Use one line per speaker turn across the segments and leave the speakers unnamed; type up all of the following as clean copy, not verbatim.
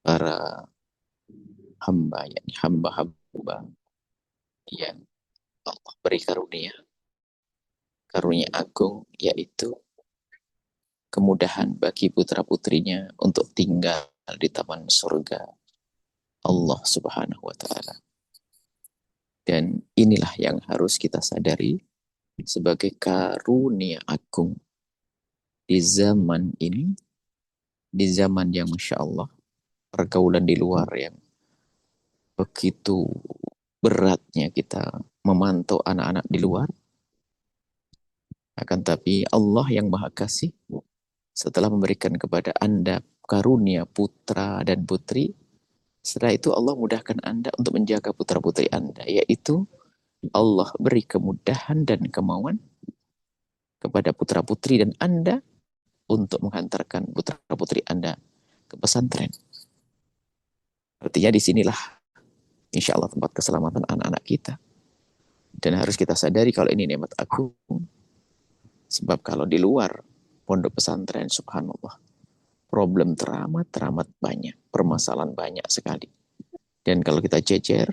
para hamba, yakni hamba-hamba yang Allah beri karunia, karunia agung, yaitu kemudahan bagi putra-putrinya untuk tinggal di taman surga Allah Subhanahu wa Ta'ala. Dan inilah yang harus kita sadari sebagai karunia agung di zaman ini, di zaman yang Masya Allah, pergaulan di luar yang begitu beratnya kita memantau anak-anak di luar. Akan tapi Allah yang Maha Kasih setelah memberikan kepada Anda karunia putra dan putri, setelah itu Allah mudahkan Anda untuk menjaga putra-putri Anda, yaitu Allah beri kemudahan dan kemauan kepada putra-putri dan Anda untuk menghantarkan putra-putri Anda ke pesantren. Artinya disinilah insya Allah tempat keselamatan anak-anak kita. Dan harus kita sadari kalau ini nikmat agung. Sebab kalau di luar pondok pesantren, subhanallah, problem teramat banyak, permasalahan banyak sekali. Dan kalau kita jejer,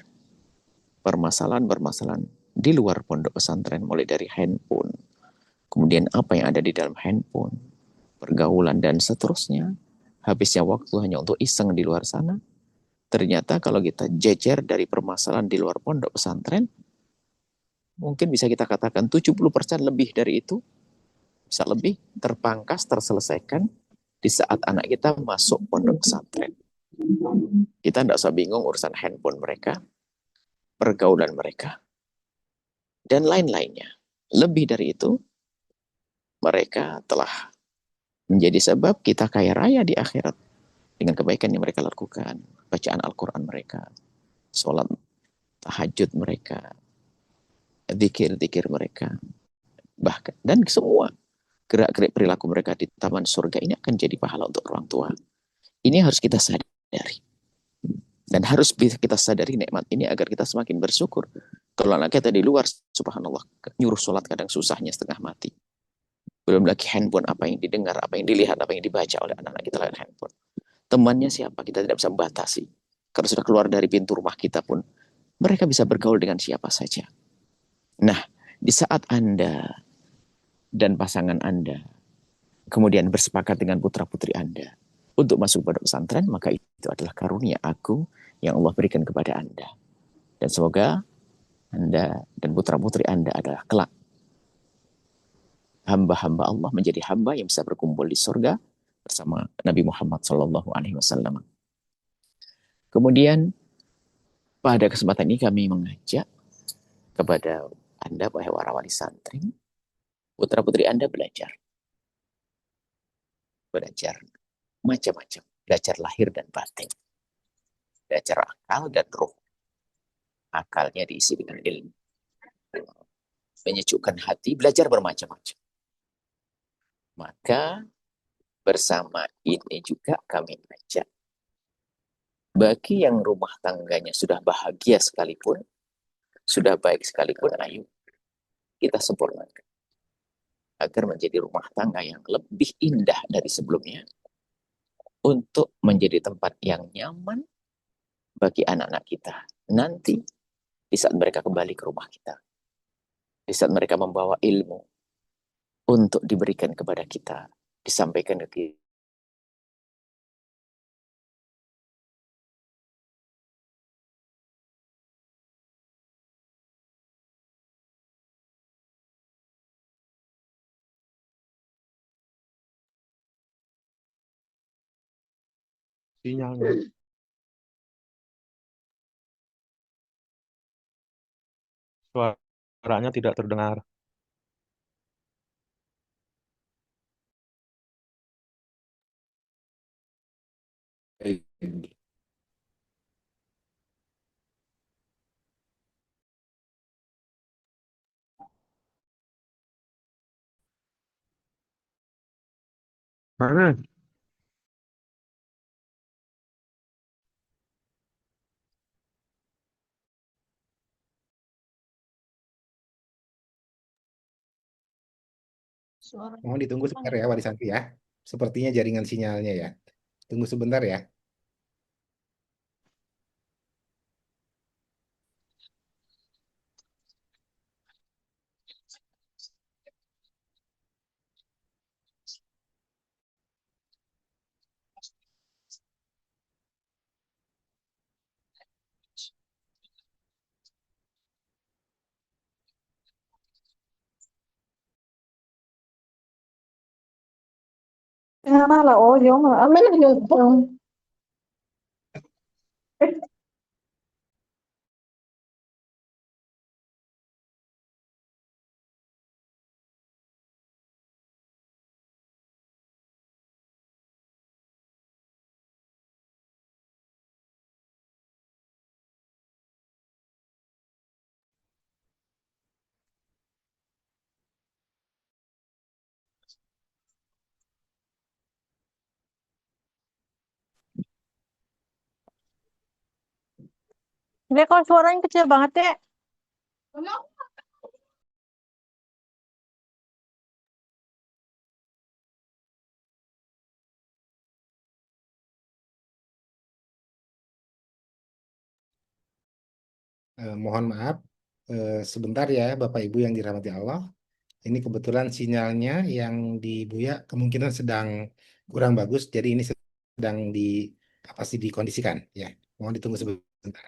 permasalahan-permasalahan di luar pondok pesantren, mulai dari handphone, kemudian apa yang ada di dalam handphone, pergaulan, dan seterusnya, habisnya waktu hanya untuk iseng di luar sana. Ternyata kalau kita jejer dari permasalahan di luar pondok pesantren, mungkin bisa kita katakan 70% lebih dari itu, bisa lebih terpangkas, terselesaikan di saat anak kita masuk pondok pesantren. Kita tidak usah bingung urusan handphone mereka, pergaulan mereka, dan lain-lainnya. Lebih dari itu, mereka telah menjadi sebab kita kaya raya di akhirat dengan kebaikan yang mereka lakukan, bacaan Al-Quran mereka, sholat tahajud mereka, zikir-zikir mereka, bahkan dan semua gerak-gerik perilaku mereka di taman surga ini akan jadi pahala untuk orang tua. Ini harus kita sadari. Dan harus bisa kita sadari nikmat ini agar kita semakin bersyukur. Kalau anak kita di luar, subhanallah, nyuruh sholat kadang susahnya setengah mati. Belum lagi handphone, apa yang didengar, apa yang dilihat, apa yang dibaca oleh anak-anak kita lewat handphone. Temannya siapa, kita tidak bisa membatasi. Kalau sudah keluar dari pintu rumah kita pun, mereka bisa bergaul dengan siapa saja. Nah, di saat Anda dan pasangan Anda kemudian bersepakat dengan putra-putri Anda untuk masuk pada pesantren, maka itu adalah karunia agung yang Allah berikan kepada Anda. Dan semoga Anda dan putra-putri Anda adalah kelak hamba-hamba Allah, menjadi hamba yang bisa berkumpul di surga bersama Nabi Muhammad SAW. Kemudian pada kesempatan ini kami mengajak kepada Anda, wahai para wali santri, putra-putri Anda belajar macam-macam, belajar lahir dan batin, belajar akal dan ruh. Akalnya diisi dengan ilmu, menyejukkan hati, belajar bermacam-macam. Maka bersama ini juga kami ajak bagi yang rumah tangganya sudah bahagia sekalipun, sudah baik sekalipun, ayo kita sempurnakan agar menjadi rumah tangga yang lebih indah dari sebelumnya, untuk menjadi tempat yang nyaman bagi anak-anak kita nanti di saat mereka kembali ke rumah kita, di saat mereka membawa ilmu untuk diberikan kepada kita, disampaikan ke kita.
Sinyalnya. Suaranya tidak terdengar. Mana? Mohon ditunggu sebentar ya, Wali Santi ya. Sepertinya jaringan sinyalnya ya. Tunggu sebentar ya.
Nga ba là ủa giống mà mấy lần nhiều thường. Dia kok suaranya kecil banget ya?
Mohon maaf, sebentar ya Bapak Ibu yang dirahmati Allah. Ini kebetulan sinyalnya yang di Buya kemungkinan sedang kurang bagus, jadi ini sedang apa sih dikondisikan ya. Mohon ditunggu sebentar.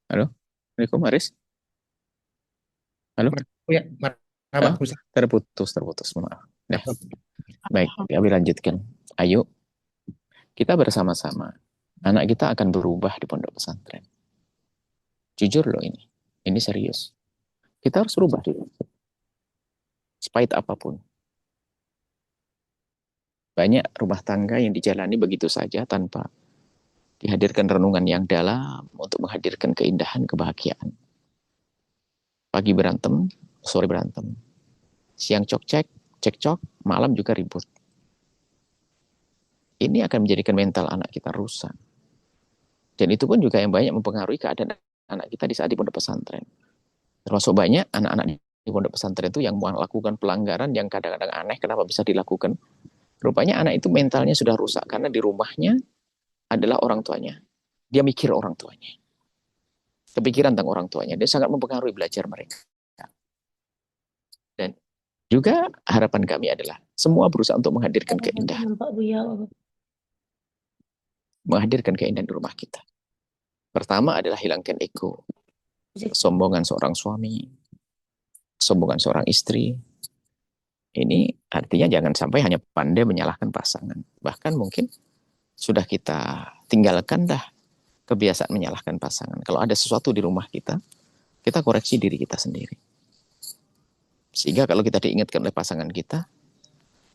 Halo, Assalamualaikum Aris. Halo,
Ya, marhaba.
terputus, maaf. Nah, baik, kami lanjutkan. Ayo, kita bersama-sama. Anak kita akan berubah di pondok pesantren. Jujur loh ini serius. Kita harus berubah dulu. Sepahit apapun. Banyak rumah tangga yang dijalani begitu saja tanpa dihadirkan renungan yang dalam untuk menghadirkan keindahan, kebahagiaan. Pagi berantem, sore berantem. Siang cekcok, malam juga ribut. Ini akan menjadikan mental anak kita rusak. Dan itu pun juga yang banyak mempengaruhi keadaan anak kita di saat di pondok pesantren. Termasuk banyak anak-anak di pondok pesantren itu yang melakukan pelanggaran yang kadang-kadang aneh kenapa bisa dilakukan. Rupanya anak itu mentalnya sudah rusak karena di rumahnya adalah orang tuanya. Dia mikir orang tuanya. Kepikiran tentang orang tuanya. Dia sangat mempengaruhi belajar mereka. Dan juga harapan kami adalah semua berusaha untuk menghadirkan keindahan. Menghadirkan keindahan di rumah kita. Pertama adalah hilangkan ego. Kesombongan seorang suami. Kesombongan seorang istri. Ini artinya jangan sampai hanya pandai menyalahkan pasangan. Bahkan mungkin sudah kita tinggalkan dah kebiasaan menyalahkan pasangan. Kalau ada sesuatu di rumah kita koreksi diri kita sendiri. Sehingga kalau kita diingatkan oleh pasangan kita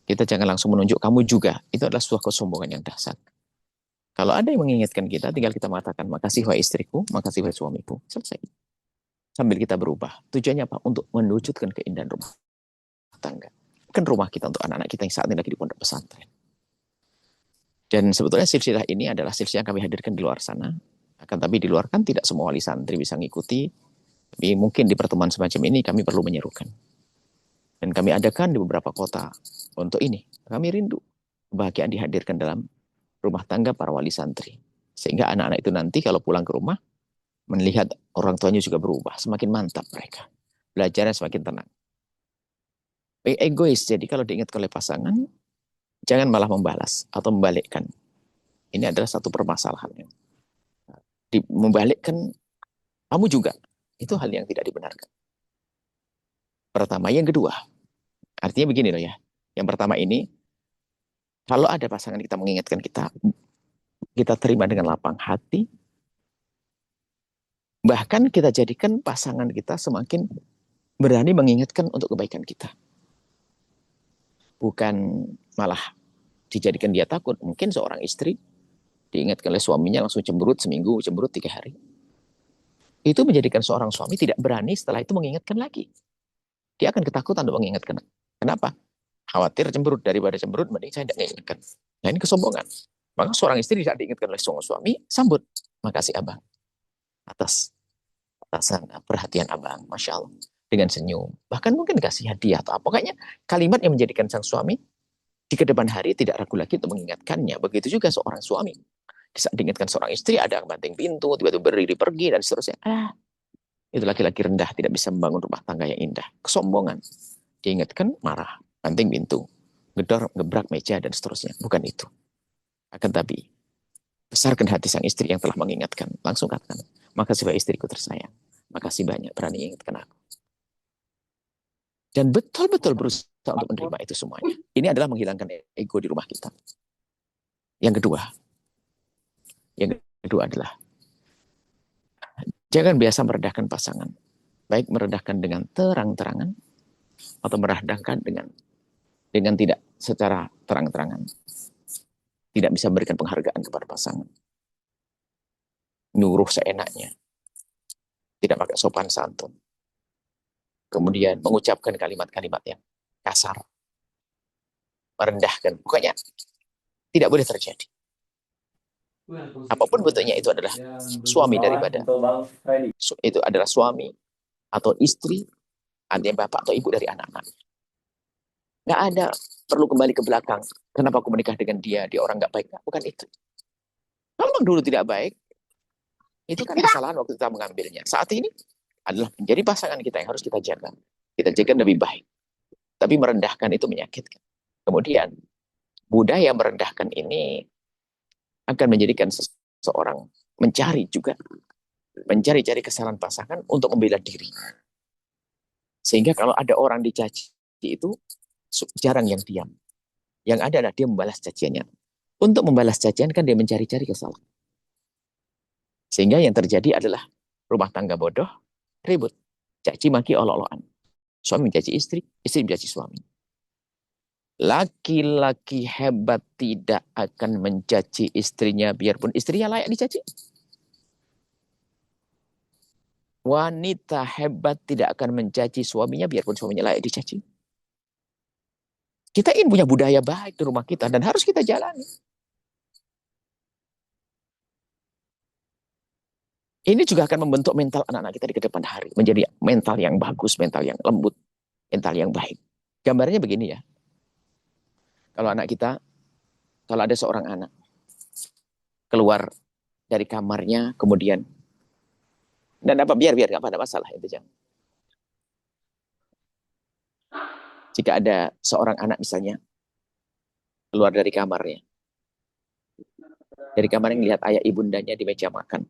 jangan langsung menunjuk kamu juga. Itu adalah sebuah kesombongan yang dahsyat. Kalau ada yang mengingatkan kita, tinggal kita mengatakan, makasih wahai istriku, makasih wahai suamiku. Selesai. Sambil kita berubah. Tujuannya apa? Untuk mewujudkan keindahan rumah tangga. Bukan rumah kita untuk anak-anak kita yang saat ini lagi di pondok pesantren. Dan sebetulnya silsilah ini adalah silsilah yang kami hadirkan di luar sana. Akan tapi di luar kan tidak semua wali santri bisa mengikuti. Tapi mungkin di pertemuan semacam ini kami perlu menyerukan. Dan kami adakan di beberapa kota untuk ini. Kami rindu kebahagiaan dihadirkan dalam rumah tangga para wali santri. Sehingga anak-anak itu nanti kalau pulang ke rumah, melihat orang tuanya juga berubah. Semakin mantap mereka. Belajarnya semakin tenang. Egois, jadi kalau diingat oleh pasangan, jangan malah membalas atau membalikkan. Ini adalah satu permasalahan. Membalikkan, kamu juga. Itu hal yang tidak dibenarkan. Pertama. Yang kedua, artinya begini loh ya. Yang pertama ini, kalau ada pasangan kita mengingatkan kita terima dengan lapang hati, bahkan kita jadikan pasangan kita semakin berani mengingatkan untuk kebaikan kita. Bukan malah dijadikan dia takut. Mungkin seorang istri diingatkan oleh suaminya langsung cemberut seminggu, cemberut 3 hari. Itu menjadikan seorang suami tidak berani setelah itu mengingatkan lagi. Dia akan ketakutan untuk mengingatkan. Kenapa? Khawatir cemberut, daripada cemberut mending saya tidak mengingatkan. Nah ini kesombongan. Maka seorang istri tidak diingatkan oleh seorang suami, sambut. Makasih abang atas perhatian abang, Masya Allah. Dengan senyum. Bahkan mungkin kasih hadiah atau apa. Pokoknya kalimat yang menjadikan sang suami di kedepan hari tidak ragu lagi untuk mengingatkannya. Begitu juga seorang suami. Di saat diingatkan seorang istri, ada yang banting pintu, tiba-tiba berdiri pergi, dan seterusnya. Itu laki-laki rendah, tidak bisa membangun rumah tangga yang indah. Kesombongan. Diingatkan, marah, banting pintu, gedor, gebrak meja, dan seterusnya. Bukan itu. Akan tapi, besarkan hati sang istri yang telah mengingatkan. Langsung katakan, makasih Pak istriku tersayang. Makasih banyak berani ingatkan aku. Dan betul-betul berusaha untuk menerima itu semuanya. Ini adalah menghilangkan ego di rumah kita. Yang kedua adalah jangan biasa merendahkan pasangan. Baik merendahkan dengan terang-terangan atau merendahkan dengan tidak secara terang-terangan. Tidak bisa memberikan penghargaan kepada pasangan. Nyuruh seenaknya. Tidak pakai sopan santun. Kemudian mengucapkan kalimat-kalimat yang kasar. Merendahkan. Pokoknya tidak boleh terjadi. Apapun bentuknya itu adalah suami daripada. Itu adalah suami atau istri, artinya bapak atau ibu dari anak-anak. Nggak ada perlu kembali ke belakang. Kenapa aku menikah dengan dia orang nggak baik. Bukan itu. Kalau dulu tidak baik, itu kan kesalahan waktu kita mengambilnya. Saat ini adalah menjadi pasangan kita yang harus kita jaga. Kita jaga lebih baik. Tapi merendahkan itu menyakitkan. Kemudian, budaya merendahkan ini akan menjadikan seseorang mencari-cari kesalahan pasangan untuk membela diri. Sehingga kalau ada orang dicaci itu jarang yang diam. Yang ada adalah dia membalas caciannya. Untuk membalas cacian kan dia mencari-cari kesalahan. Sehingga yang terjadi adalah rumah tangga bodoh, ribut, caci maki olok-olokan. Suami mencaci istri, istri mencaci suami. Laki-laki hebat tidak akan mencaci istrinya biarpun istrinya layak dicaci. Wanita hebat tidak akan mencaci suaminya biarpun suaminya layak dicaci. Kita ingin punya budaya baik di rumah kita dan harus kita jalani. Ini juga akan membentuk mental anak-anak kita di kedepan hari. Menjadi mental yang bagus, mental yang lembut, mental yang baik. Gambarnya begini ya. Kalau ada seorang anak keluar dari kamarnya, kemudian dan biar nggak ada masalah itu jangan. Jika ada seorang anak misalnya keluar dari kamarnya, melihat ayah ibundanya di meja makan,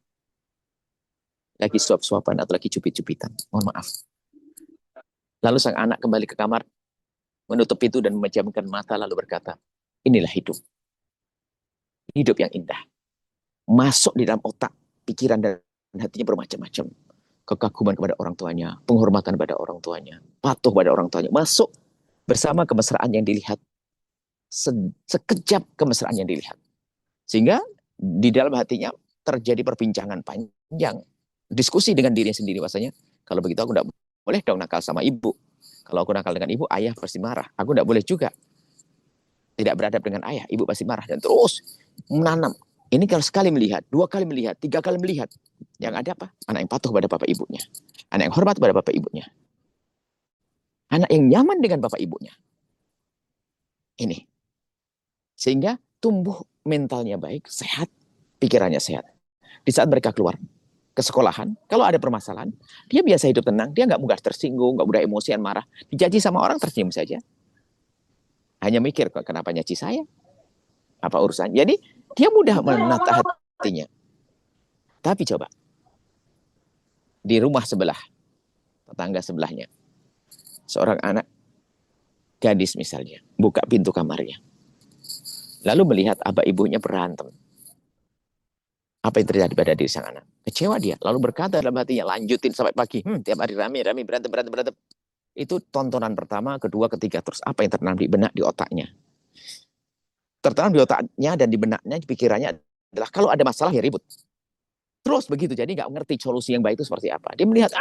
lagi suap-suapan atau lagi cubit-cubitan, mohon maaf. Lalu sang anak kembali ke kamar, menutup pintu dan memejamkan mata lalu berkata, inilah hidup. Hidup yang indah. Masuk di dalam otak, pikiran dan hatinya bermacam-macam. Kekaguman kepada orang tuanya, penghormatan pada orang tuanya, patuh pada orang tuanya. Masuk bersama kemesraan yang dilihat. Sekejap kemesraan yang dilihat. Sehingga di dalam hatinya terjadi perbincangan panjang. Diskusi dengan dirinya sendiri bahasanya, kalau begitu aku tidak boleh dong nakal sama ibu. Kalau aku nakal dengan ibu, ayah pasti marah. Aku tidak boleh juga tidak beradab dengan ayah, ibu pasti marah. Dan terus menanam. Ini kalau sekali melihat, 2 kali melihat, 3 kali melihat. Yang ada apa? Anak yang patuh pada bapak ibunya. Anak yang hormat pada bapak ibunya. Anak yang nyaman dengan bapak ibunya. Ini. Sehingga tumbuh mentalnya baik, sehat, pikirannya sehat. Di saat mereka keluar ke sekolahan, kalau ada permasalahan, dia biasa hidup tenang, dia nggak mudah tersinggung, nggak mudah emosian, marah. Dicaci sama orang tersenyum saja. Hanya mikir, kenapa nyaci saya? Apa urusan? Jadi, dia mudah menata hatinya. Tapi coba, di rumah sebelah, tetangga sebelahnya, seorang anak, gadis misalnya, buka pintu kamarnya. Lalu melihat abah ibunya berantem. Apa yang terjadi pada diri sang anak? Kecewa dia. Lalu berkata dalam hatinya, lanjutin sampai pagi. Tiap hari rame, berantem. Itu tontonan pertama, kedua, ketiga, terus apa yang tertanam di benak, di otaknya. Tertanam di otaknya dan di benaknya, di pikirannya adalah kalau ada masalah ya ribut. Terus begitu, jadi nggak ngerti solusi yang baik itu seperti apa. Dia melihat,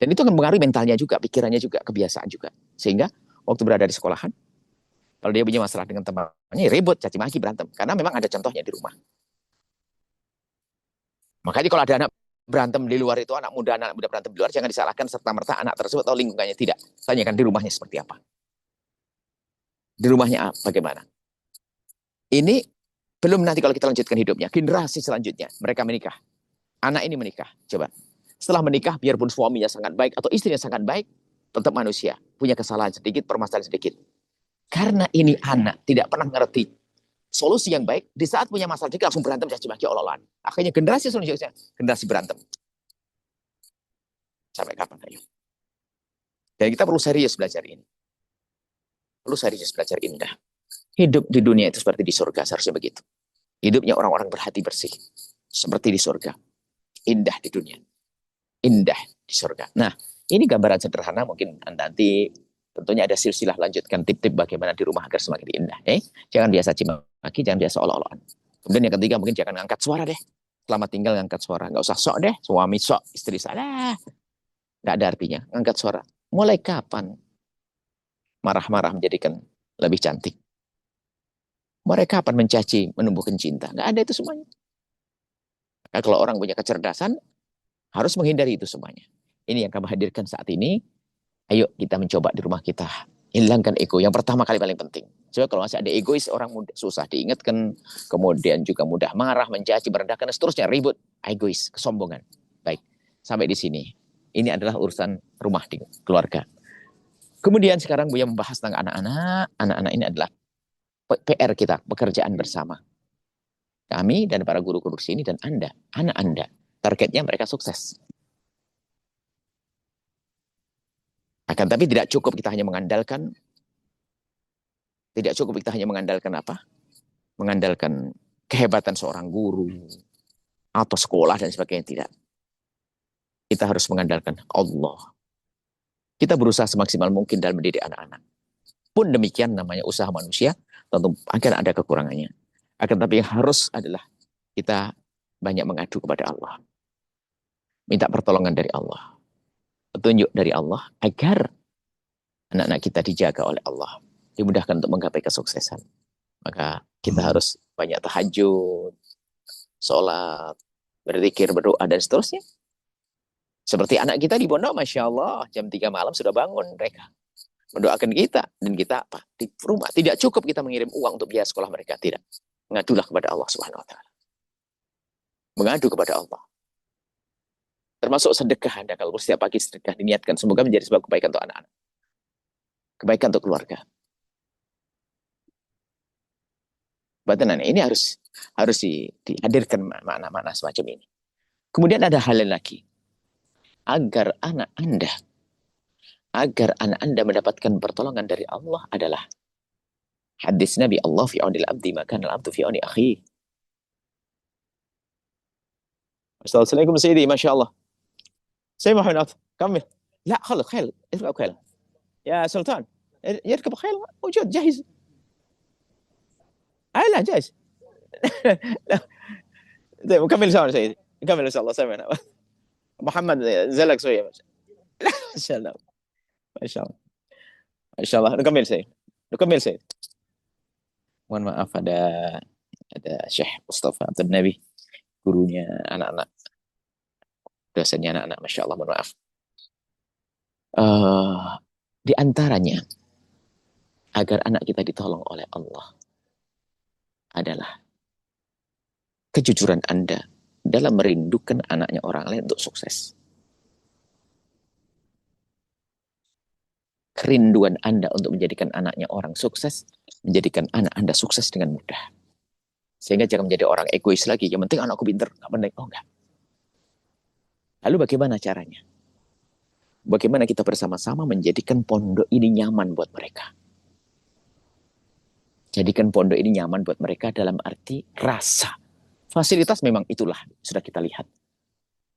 dan itu akan mempengaruhi mentalnya juga, pikirannya juga, kebiasaan juga. Sehingga waktu berada di sekolahan, kalau dia punya masalah dengan temannya, ya ribut, caci maki, berantem. Karena memang ada contohnya di rumah. Makanya kalau ada anak berantem di luar itu, anak muda berantem di luar, jangan disalahkan serta-merta anak tersebut atau lingkungannya. Tidak. Tanyakan di rumahnya seperti apa. Di rumahnya bagaimana. Ini belum nanti kalau kita lanjutkan hidupnya. Generasi selanjutnya, mereka menikah. Anak ini menikah. Coba. Setelah menikah, biarpun suaminya sangat baik atau istrinya sangat baik, tetap manusia. Punya kesalahan sedikit, permasalahan sedikit. Karena ini anak tidak pernah ngerti solusi yang baik, di saat punya masalah sedikit langsung berantem, caci maki, olah-olahan. Akhirnya generasi selanjutnya, generasi berantem. Sampai kapan ayo? Dan kita perlu serius belajar ini. Perlu serius belajar indah. Hidup di dunia itu seperti di surga, seharusnya begitu. Hidupnya orang-orang berhati bersih. Seperti di surga. Indah di dunia. Indah di surga. Nah, ini gambaran sederhana, mungkin nanti tentunya ada silsilah lanjutkan tip-tip bagaimana di rumah agar semakin indah. Jangan biasa cimaki, jangan biasa olah-olahan. Kemudian yang ketiga, mungkin jangan ngangkat suara deh. Selamat tinggal ngangkat suara. Nggak usah sok deh, suami sok, istri salah. Nggak ada artinya, ngangkat suara. Mulai kapan marah-marah menjadikan lebih cantik? Mulai kapan mencaci menumbuhkan cinta? Nggak ada itu semuanya. Nah, kalau orang punya kecerdasan, harus menghindari itu semuanya. Ini yang kami hadirkan saat ini. Ayo kita mencoba di rumah kita. Hilangkan ego. Yang pertama kali paling penting. Coba kalau masih ada egois, orang mudah, susah diingatkan. Kemudian juga mudah marah, mencaci, merendahkan, dan seterusnya. Ribut. Egois, kesombongan. Baik. Sampai di sini. Ini adalah urusan rumah di keluarga. Kemudian sekarang Buya membahas tentang anak-anak. Anak-anak ini adalah PR kita, pekerjaan bersama. Kami dan para guru-guru di sini dan Anda, anak Anda. Targetnya mereka sukses. Akan tapi tidak cukup kita hanya mengandalkan apa? Mengandalkan kehebatan seorang guru atau sekolah dan sebagainya, tidak. Kita harus mengandalkan Allah. Kita berusaha semaksimal mungkin dalam mendidik anak-anak. Pun demikian namanya usaha manusia, tentu akan ada kekurangannya. Akan tapi yang harus adalah kita banyak mengadu kepada Allah. Minta pertolongan dari Allah. Petunjuk dari Allah agar anak-anak kita dijaga oleh Allah, dimudahkan untuk menggapai kesuksesan. Maka kita harus banyak tahajud, sholat, berzikir, berdoa, dan seterusnya. Seperti anak kita di pondok, Masya Allah, jam 3 malam sudah bangun mereka. Mendoakan kita, dan kita apa? Di rumah. Tidak cukup kita mengirim uang untuk biaya sekolah mereka, tidak. Mengadulah kepada Allah Subhanahu Wa Taala. Mengadu kepada Allah. Termasuk sedekah Anda, kalau setiap pagi sedekah diniatkan, semoga menjadi sebab kebaikan untuk anak-anak. Kebaikan untuk keluarga. Batanan ini harus dihadirkan makna-makna semacam ini. Kemudian ada hal lain lagi. Agar anak Anda mendapatkan pertolongan dari Allah adalah hadis Nabi, Allah fi aunil abdi maka al-abdu fi auni akhi. Assalamualaikum Sayyidi, Masya Allah. Saya Muhammad, كمل. لا خلق خيل اركب خيل يا سلطان يركب خيل موجود جاهز. لا جاهز. طيب نكمل سوا سيدي، نكمل ان شاء الله. سمعنا محمد زلق شويه ما شاء الله. ما شاء الله ما شاء الله. نكمل سيدي. Mohon maaf, ada Syekh Mustafa Abdul Nabi, gurunya anak-anak, dosennya anak-anak, Masya Allah, mohon maaf. Di antaranya agar anak kita ditolong oleh Allah adalah kejujuran Anda dalam merindukan anaknya orang lain untuk sukses. Kerinduan Anda untuk menjadikan anaknya orang sukses, menjadikan anak Anda sukses dengan mudah. Sehingga jangan menjadi orang egois lagi. Yang penting anakku pinter, nggak penting. Oh enggak. Lalu bagaimana caranya? Bagaimana kita bersama-sama menjadikan pondok ini nyaman buat mereka? Jadikan pondok ini nyaman buat mereka dalam arti rasa. Fasilitas memang itulah, sudah kita lihat.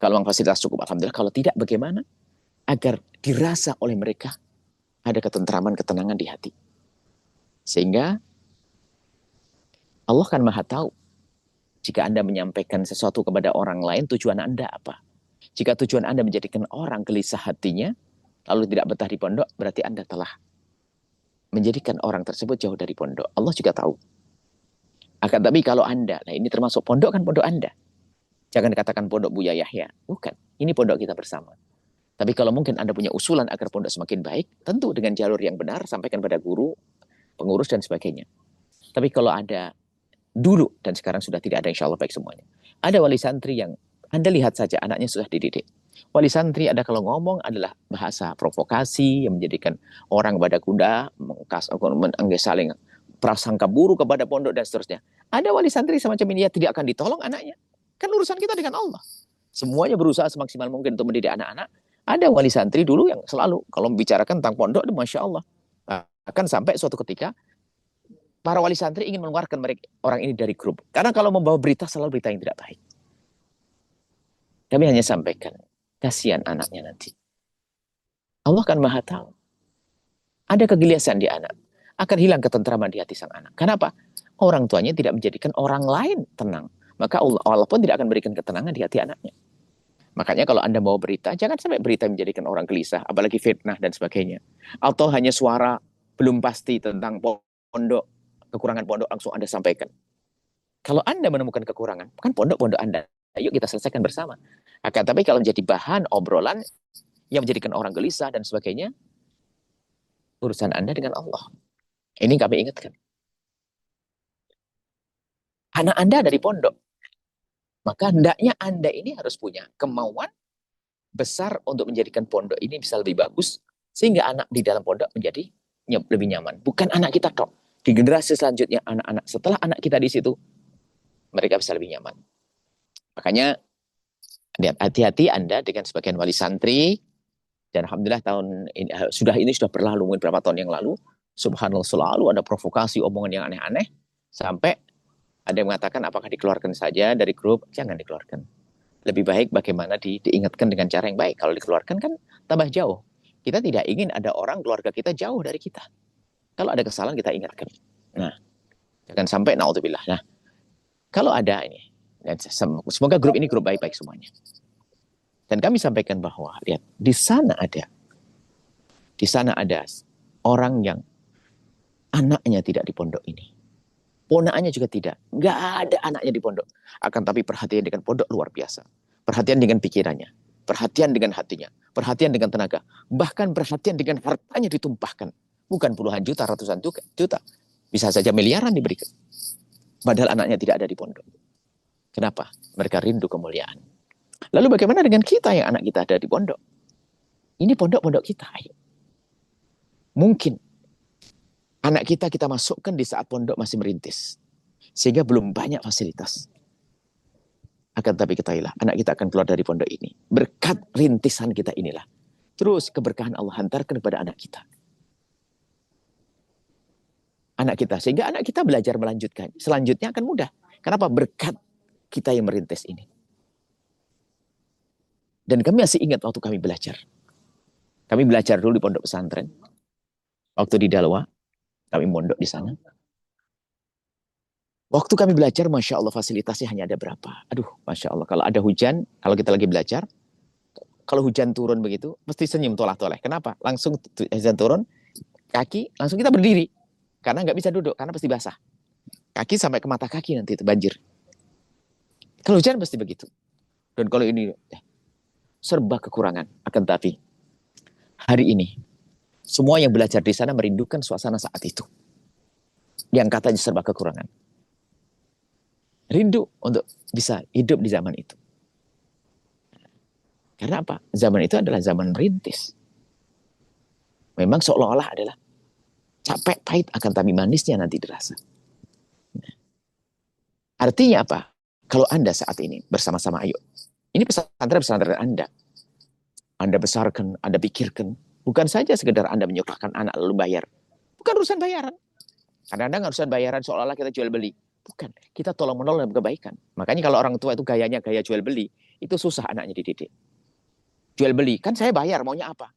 Kalau memang fasilitas cukup, alhamdulillah. Kalau tidak, bagaimana? agar dirasa oleh mereka ada ketentraman, ketenangan di hati. Sehingga Allah kan maha tahu jika Anda menyampaikan sesuatu kepada orang lain, tujuan Anda apa. Jika tujuan Anda menjadikan orang gelisah hatinya, lalu tidak betah di pondok, berarti Anda telah menjadikan orang tersebut jauh dari pondok. Allah juga tahu. Akan tapi kalau Anda, nah ini termasuk pondok kan pondok Anda. Jangan katakan pondok Buya Yahya. Bukan, ini pondok kita bersama. Tapi kalau mungkin Anda punya usulan agar pondok semakin baik, tentu dengan jalur yang benar, sampaikan pada guru, pengurus, dan sebagainya. Tapi kalau ada dulu, dan sekarang sudah tidak ada, insya Allah baik semuanya. Ada wali santri yang Anda lihat saja anaknya sudah dididik. Wali santri ada kalau ngomong adalah bahasa provokasi yang menjadikan orang pada kuda, saling prasangka buruk kepada pondok dan seterusnya. Ada wali santri semacam ini, ya tidak akan ditolong anaknya. Kan urusan kita dengan Allah. Semuanya berusaha semaksimal mungkin untuk mendidik anak-anak. Ada wali santri dulu yang selalu kalau membicarakan tentang pondok, Masya Allah. Akan sampai suatu ketika para wali santri ingin mengeluarkan mereka, orang ini dari grup. Karena kalau membawa berita, selalu berita yang tidak baik. Kami hanya sampaikan, kasihan anaknya nanti. Allah kan maha tahu. Ada kegelisahan di anak. Akan hilang ketentraman di hati sang anak. Kenapa? Orang tuanya tidak menjadikan orang lain tenang. Maka Allah pun tidak akan berikan ketenangan di hati anaknya. Makanya kalau Anda mau berita, jangan sampai berita menjadikan orang gelisah, apalagi fitnah dan sebagainya. Atau hanya suara belum pasti tentang pondok, kekurangan pondok langsung Anda sampaikan. Kalau Anda menemukan kekurangan, kan pondok Anda, ayo kita selesaikan bersama. Tapi kalau menjadi bahan obrolan yang menjadikan orang gelisah dan sebagainya, urusan Anda dengan Allah. Ini kami ingatkan. Anak Anda ada di pondok. Maka hendaknya Anda ini harus punya kemauan besar untuk menjadikan pondok ini bisa lebih bagus, sehingga anak di dalam pondok menjadi lebih nyaman. Bukan anak kita tok. Di generasi selanjutnya, anak-anak setelah anak kita di situ, mereka bisa lebih nyaman. Makanya, hati-hati Anda dengan sebagian wali santri, dan Alhamdulillah tahun ini sudah berlalu, mungkin beberapa tahun yang lalu, subhanallah selalu ada provokasi, omongan yang aneh-aneh, sampai ada yang mengatakan apakah dikeluarkan saja dari grup? Jangan dikeluarkan. Lebih baik bagaimana diingatkan dengan cara yang baik. Kalau dikeluarkan kan tambah jauh. Kita tidak ingin ada orang keluarga kita jauh dari kita. Kalau ada kesalahan kita ingatkan. Nah, jangan sampai naudzubillah. Nah, kalau ada ini, dan semoga grup ini grup baik-baik semuanya. Dan kami sampaikan bahwa lihat di sana ada orang yang anaknya tidak di pondok ini. Ponakannya juga tidak. Nggak ada anaknya di pondok. Akan tapi perhatian dengan pondok luar biasa. Perhatian dengan pikirannya. Perhatian dengan hatinya. Perhatian dengan tenaga. Bahkan perhatian dengan hartanya ditumpahkan. Bukan puluhan juta, ratusan juta. Bisa saja miliaran diberikan. Padahal anaknya tidak ada di pondok. Kenapa? Mereka rindu kemuliaan. Lalu bagaimana dengan kita yang anak kita ada di pondok? Ini pondok-pondok kita. Mungkin anak kita masukkan di saat pondok masih merintis. Sehingga belum banyak fasilitas. Akan tapi ketahuilah, anak kita akan keluar dari pondok ini. Berkat rintisan kita inilah. Terus keberkahan Allah hantarkan kepada anak kita. Anak kita. Sehingga anak kita belajar melanjutkan. Selanjutnya akan mudah. Kenapa? Berkat kita yang merintis ini. Dan kami masih ingat waktu kami belajar. Kami belajar dulu di pondok pesantren. Waktu di Dalwa. Kami mondok di sana. Waktu kami belajar, Masya Allah fasilitasnya hanya ada berapa. Aduh, Masya Allah. Kalau ada hujan, kalau kita lagi belajar, kalau hujan turun begitu, mesti senyum tolah-toleh. Kenapa? Langsung hujan turun, kaki, langsung kita berdiri. Karena nggak bisa duduk, karena pasti basah. Kaki sampai ke mata kaki nanti itu banjir. Kalau hujan pasti begitu. Dan kalau ini serba kekurangan. Akan tapi, hari ini, semua yang belajar di sana merindukan suasana saat itu. Yang katanya serba kekurangan. Rindu untuk bisa hidup di zaman itu. Karena apa? Zaman itu adalah zaman merintis. Memang seolah-olah adalah capek, pahit, akan tapi manisnya nanti dirasa. Artinya apa? Kalau Anda saat ini bersama-sama, ayo. Ini pesantren Anda. Anda besarkan, Anda pikirkan. Bukan saja sekedar Anda menyekolahkan anak lalu bayar. Bukan urusan bayaran. Kadang-kadang urusan bayaran seolah-olah kita jual beli. Bukan. Kita tolong menolong dalam kebaikan. Makanya kalau orang tua itu gayanya gaya jual beli, itu susah anaknya dididik. jual beli. Kan saya bayar, maunya apa?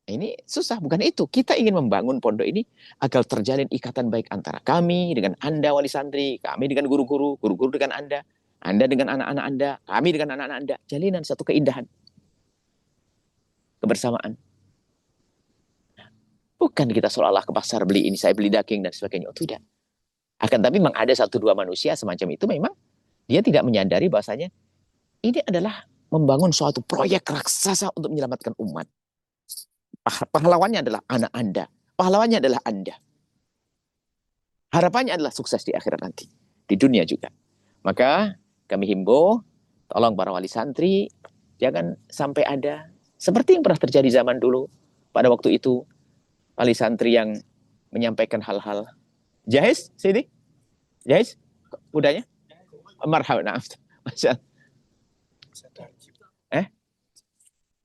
Ini susah, bukan itu. Kita ingin membangun pondok ini agar terjalin ikatan baik antara kami dengan Anda wali santri, kami dengan guru-guru, guru-guru dengan Anda dengan anak-anak Anda, kami dengan anak-anak Anda. Jalinan satu keindahan, kebersamaan. Bukan kita seolah-olah ke pasar beli ini, saya beli daging dan sebagainya. Oh, tidak. Akan tapi memang ada satu dua manusia semacam itu, memang dia tidak menyadari bahasanya ini adalah membangun suatu proyek raksasa untuk menyelamatkan umat. Pahlawannya adalah anak Anda. Pahlawannya adalah Anda. Harapannya adalah sukses di akhirat nanti. Di dunia juga. Maka kami himbau, tolong para wali santri, jangan sampai ada seperti yang pernah terjadi zaman dulu. Pada waktu itu, wali santri yang menyampaikan hal-hal. Jahis, sini. Jahis, kudanya. Marhaba, naaf. Masya Allah.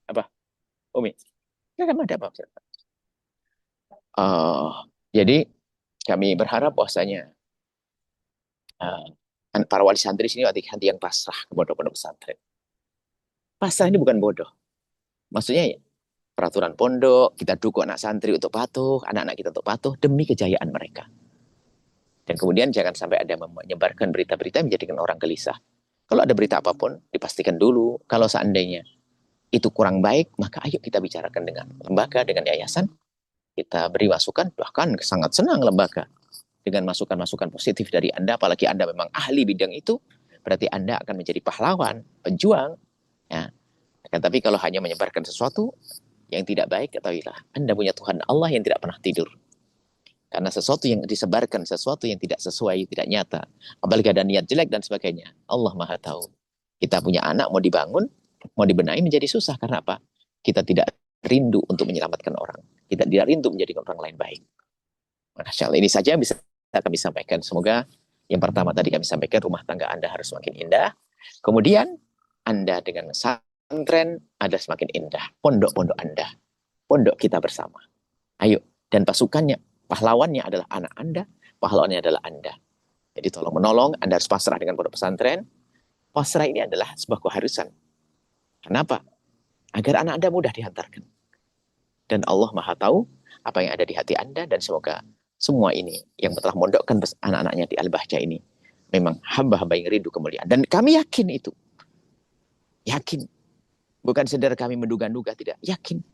Apa? Umi? Nggak ada apa. Jadi kami berharap bahwasanya para wali santri sini hati-hati yang pasrah ke pondok-pondok pesantren. Pasrah ini bukan bodoh. Maksudnya ya, peraturan pondok, kita dukung anak santri untuk patuh, anak-anak kita untuk patuh demi kejayaan mereka. Dan kemudian jangan sampai ada menyebarkan berita-berita yang menjadikan orang gelisah. Kalau ada berita apapun, dipastikan dulu. Kalau seandainya itu kurang baik, maka ayo kita bicarakan dengan lembaga, dengan yayasan. Kita beri masukan, bahkan sangat senang lembaga dengan masukan-masukan positif dari Anda, apalagi Anda memang ahli bidang itu, berarti Anda akan menjadi pahlawan, pejuang. Ya. Tapi kalau hanya menyebarkan sesuatu yang tidak baik, ketahuilah, Anda punya Tuhan Allah yang tidak pernah tidur. Karena sesuatu yang disebarkan, sesuatu yang tidak sesuai, tidak nyata, apalagi ada niat jelek dan sebagainya, Allah Maha Tahu. Kita punya anak, mau dibangun, mau dibenahi menjadi susah. Karena apa? Kita tidak rindu untuk menyelamatkan orang. Kita tidak rindu menjadikan orang lain baik. Masya Allah, ini saja bisa kami sampaikan. Semoga yang pertama tadi kami sampaikan, rumah tangga Anda harus semakin indah. Kemudian Anda dengan pesantren ada semakin indah. Pondok-pondok Anda. Pondok kita bersama. Ayo. Dan pasukannya, pahlawannya adalah anak Anda. Pahlawannya adalah Anda. Jadi tolong menolong. Anda harus pasrah dengan pondok pesantren. Pasrah ini adalah sebuah keharusan. Kenapa? Agar anak Anda mudah dihantarkan. Dan Allah Maha Tahu apa yang ada di hati Anda, dan semoga semua ini yang telah mondokkan anak-anaknya di Al-Bahjah ini memang hamba-hamba yang rindu kemuliaan. Dan kami yakin itu. Yakin. Bukan sekedar kami menduga-duga, tidak. Yakin.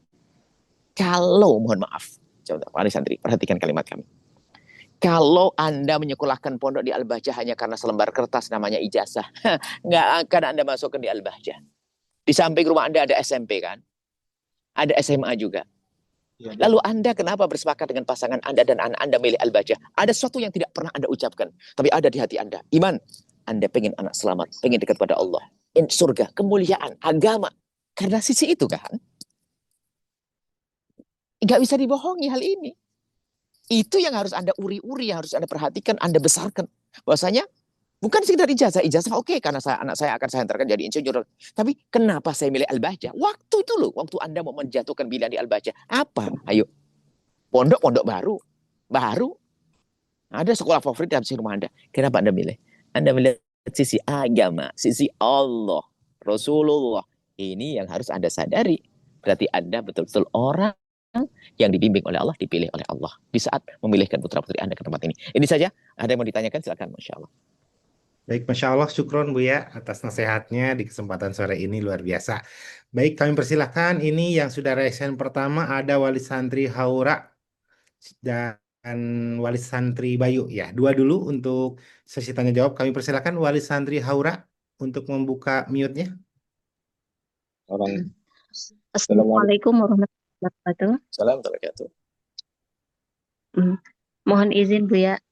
Kalau, mohon maaf, coba wali santri, perhatikan kalimat kami. Kalau Anda menyekolahkan pondok di Al-Bahjah hanya karena selembar kertas namanya ijazah, nggak akan Anda masukkan di Al-Bahjah. Di samping rumah Anda ada SMP kan? Ada SMA juga. Lalu Anda kenapa bersepakat dengan pasangan Anda dan anak Anda milih Al-Bahjah? Ada sesuatu yang tidak pernah Anda ucapkan, tapi ada di hati Anda. Iman. Anda pengen anak selamat, pengen dekat pada Allah. Surga, kemuliaan, agama. Karena sisi itu kan. Nggak bisa dibohongi hal ini. Itu yang harus Anda uri-uri, yang harus Anda perhatikan, Anda besarkan. Bahwasanya bukan sekedar ijazah. Ijazah oke, karena anak saya akan saya hantarkan jadi insinyur. Tapi kenapa saya milih Al-Bahjah? Waktu itu loh, waktu Anda mau menjatuhkan pilihan di Al-Bahjah. Apa? Ayo. Pondok-pondok baru. Ada sekolah favorit dalam rumah Anda. Kenapa Anda milih? Anda milih sisi agama, sisi Allah, Rasulullah. Ini yang harus Anda sadari. Berarti Anda betul-betul orang yang dibimbing oleh Allah, dipilih oleh Allah. Di saat memilihkan putra-putri Anda ke tempat ini. Ini saja. Ada yang mau ditanyakan? Silakan, Masya Allah.
Baik, Masya Allah, syukron Bu ya atas nasihatnya di kesempatan sore ini, luar biasa. Baik, kami persilahkan. Ini yang sudah resen pertama ada Wali Santri Haura dan Wali Santri Bayu. Ya, dua dulu untuk sesi tanya jawab. Kami persilahkan Wali Santri Haura untuk membuka mute-nya.
Assalamualaikum warahmatullahi wabarakatuh.
Assalamualaikum.
Mohon izin Bu ya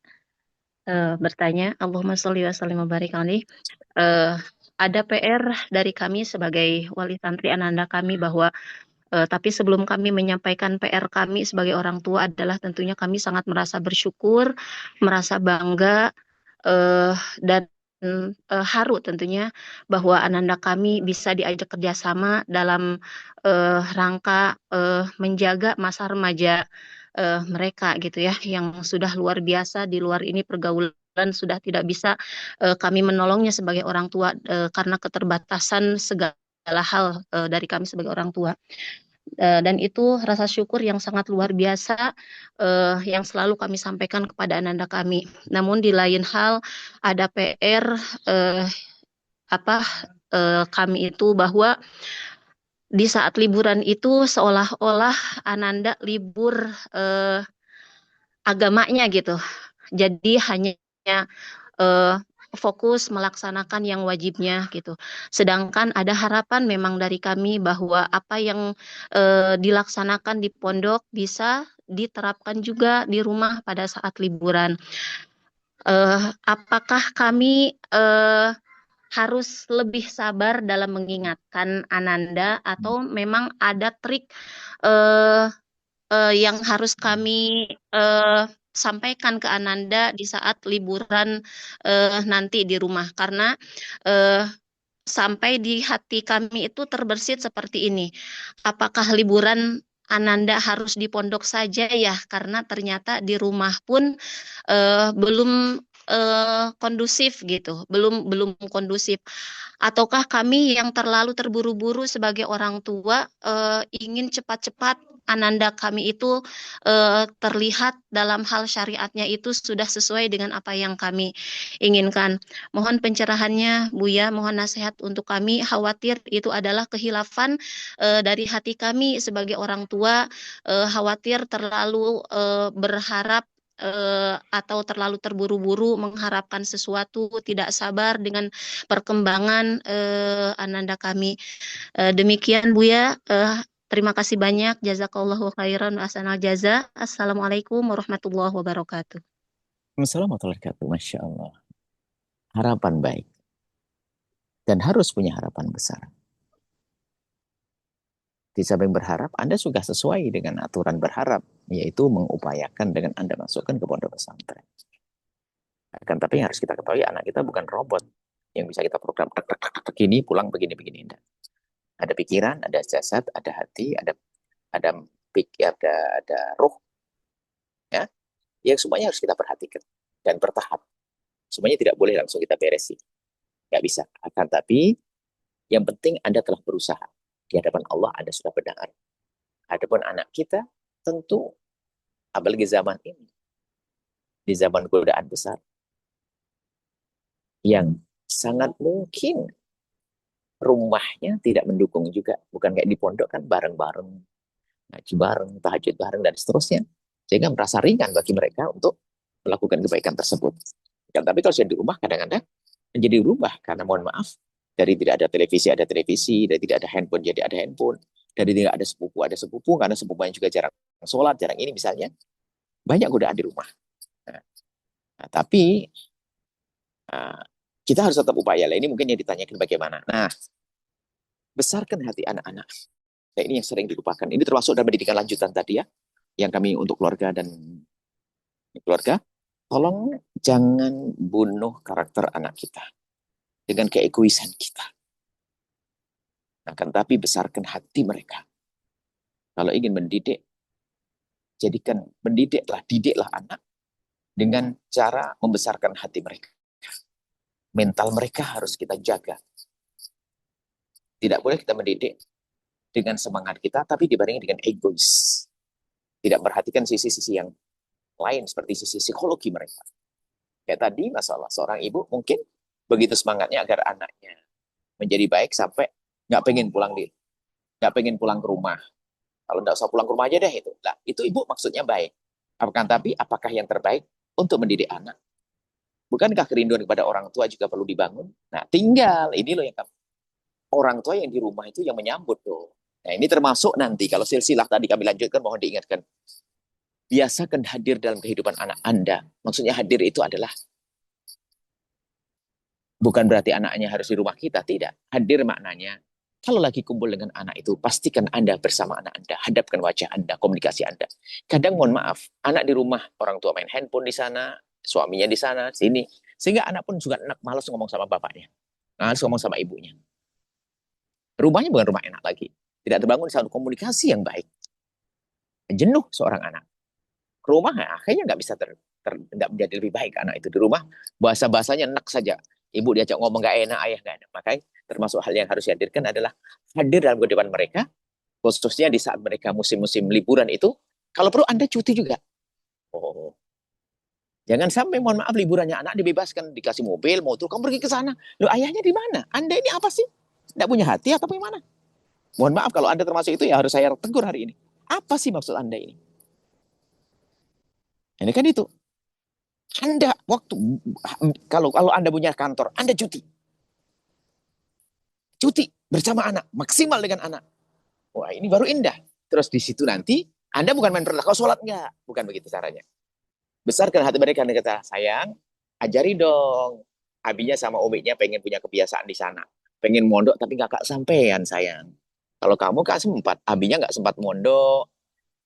bertanya. Allahumma sholli wa sallim wa barik alaih. Ada PR dari kami sebagai wali santri ananda kami bahwa tapi sebelum kami menyampaikan PR kami sebagai orang tua adalah tentunya kami sangat merasa bersyukur, merasa bangga dan haru tentunya bahwa ananda kami bisa diajak kerjasama dalam rangka menjaga masa remaja mereka gitu ya, yang sudah luar biasa di luar ini pergaulan sudah tidak bisa kami menolongnya sebagai orang tua karena keterbatasan segala segala hal dari kami sebagai orang tua. Dan itu rasa syukur yang sangat luar biasa yang selalu kami sampaikan kepada ananda kami. Namun di lain hal ada PR kami itu bahwa di saat liburan itu seolah-olah ananda libur agamanya gitu. Jadi hanya eh, fokus melaksanakan yang wajibnya gitu. Sedangkan ada harapan memang dari kami bahwa apa yang dilaksanakan di pondok bisa diterapkan juga di rumah pada saat liburan. Apakah kami harus lebih sabar dalam mengingatkan ananda atau memang ada trik yang harus kami sampaikan ke ananda di saat liburan nanti di rumah, karena sampai di hati kami itu terbersit seperti ini. Apakah liburan ananda harus di pondok saja ya? Karena ternyata di rumah pun belum kondusif gitu, belum kondusif. Ataukah kami yang terlalu terburu-buru sebagai orang tua ingin cepat-cepat ananda kami itu terlihat dalam hal syariatnya itu sudah sesuai dengan apa yang kami inginkan. Mohon pencerahannya Buya, mohon nasihat untuk kami. Khawatir itu adalah kehilafan dari hati kami sebagai orang tua, khawatir terlalu berharap atau terlalu terburu-buru mengharapkan sesuatu, tidak sabar dengan perkembangan ananda kami. Demikian Buya. Terima kasih banyak. Jazakallahu khairan wa ahsanal jaza. Assalamualaikum warahmatullahi wabarakatuh.
Assalamualaikum warahmatullahi wabarakatuh. Masya Allah. Harapan baik. Dan harus punya harapan besar. Di samping berharap, Anda sudah sesuai dengan aturan berharap, yaitu mengupayakan dengan Anda masukkan ke pondok pesantren. Akan tapi yang harus kita ketahui, anak kita bukan robot yang bisa kita program begini, pulang begini-begini. Ada pikiran, ada jasad, ada hati, ada ruh, ya, yang semuanya harus kita perhatikan dan bertahap. Semuanya tidak boleh langsung kita beresi, nggak bisa. Akan tapi yang penting Anda telah berusaha. Di hadapan Allah Anda sudah benar. Adapun anak kita tentu, apalagi zaman ini, di zaman godaan besar, yang sangat mungkin rumahnya tidak mendukung juga. Bukan kayak di pondok kan bareng-bareng, ngaji bareng, tahajud bareng, dan seterusnya. Sehingga merasa ringan bagi mereka untuk melakukan kebaikan tersebut. Ya, tapi kalau sudah di rumah, kadang-kadang menjadi berubah. Karena mohon maaf, dari tidak ada televisi, dari tidak ada handphone, jadi ada handphone. Dari tidak ada sepupu, karena sepupunya juga jarang sholat, jarang ini misalnya. Banyak godaan di rumah. Tapi kita harus tetap upaya. Ini mungkin yang ditanyakan bagaimana. Nah, besarkan hati anak-anak. Nah, ini yang sering dilupakan. Ini termasuk dalam pendidikan lanjutan tadi ya, yang kami untuk keluarga dan keluarga. Tolong jangan bunuh karakter anak kita dengan keegoisan kita. Akan tapi besarkan hati mereka. Kalau ingin mendidik, didiklah anak dengan cara membesarkan hati mereka. Mental mereka harus kita jaga. Tidak boleh kita mendidik dengan semangat kita, tapi dibarengi dengan egois. Tidak perhatikan sisi-sisi yang lain, seperti sisi psikologi mereka. Kayak tadi masalah seorang ibu mungkin begitu semangatnya agar anaknya menjadi baik sampai nggak pengen pulang ke rumah. Kalau nggak usah pulang ke rumah aja deh itu. Nah, itu ibu maksudnya baik. Apakah yang terbaik untuk mendidik anak? Bukankah kerinduan kepada orang tua juga perlu dibangun? Nah, tinggal ini loh yang orang tua yang di rumah itu yang menyambut tuh. Nah, ini termasuk nanti kalau silsilah tadi kami lanjutkan, mohon diingatkan. Biasakan hadir dalam kehidupan anak Anda. Maksudnya hadir itu adalah bukan berarti anaknya harus di rumah kita, tidak. Hadir maknanya, kalau lagi kumpul dengan anak itu, pastikan Anda bersama anak Anda, hadapkan wajah Anda, komunikasi Anda. Kadang mohon maaf, anak di rumah, orang tua main handphone di sana, suaminya di sana, sini. Sehingga anak pun juga malas ngomong sama bapaknya, malas ngomong sama ibunya. Rumahnya bukan rumah enak lagi. Tidak terbangun satu komunikasi yang baik. Jenuh seorang anak. Rumah akhirnya nggak bisa tidak menjadi lebih baik anak itu di rumah, bahasanya enak saja, ibu diajak ngomong nggak enak, ayah nggak enak, makanya termasuk hal yang harus dihadirkan adalah hadir dalam kehidupan mereka, khususnya di saat mereka musim-musim liburan itu, kalau perlu Anda cuti juga. Oh, jangan sampai, mohon maaf, liburannya anak dibebaskan, dikasih mobil, motor, kamu pergi ke sana. Loh, ayahnya di mana? Anda ini apa sih? Tidak punya hati atau bagaimana? Mohon maaf kalau Anda termasuk itu, ya harus saya tegur hari ini. Apa sih maksud Anda ini? Ini kan itu. Anda waktu kalau Anda punya kantor, Anda cuti. Cuti bersama anak, maksimal dengan anak. Wah, ini baru indah. Terus di situ nanti Anda bukan main perlah, kau sholat enggak? Bukan begitu caranya. Besarkan hati mereka dan kata, sayang, ajari dong. Abinya sama umiknya pengen punya kebiasaan di sana. Pengen mondok tapi nggak sampean, sayang. Kalau kamu Kak sempat, abinya nggak sempat mondok,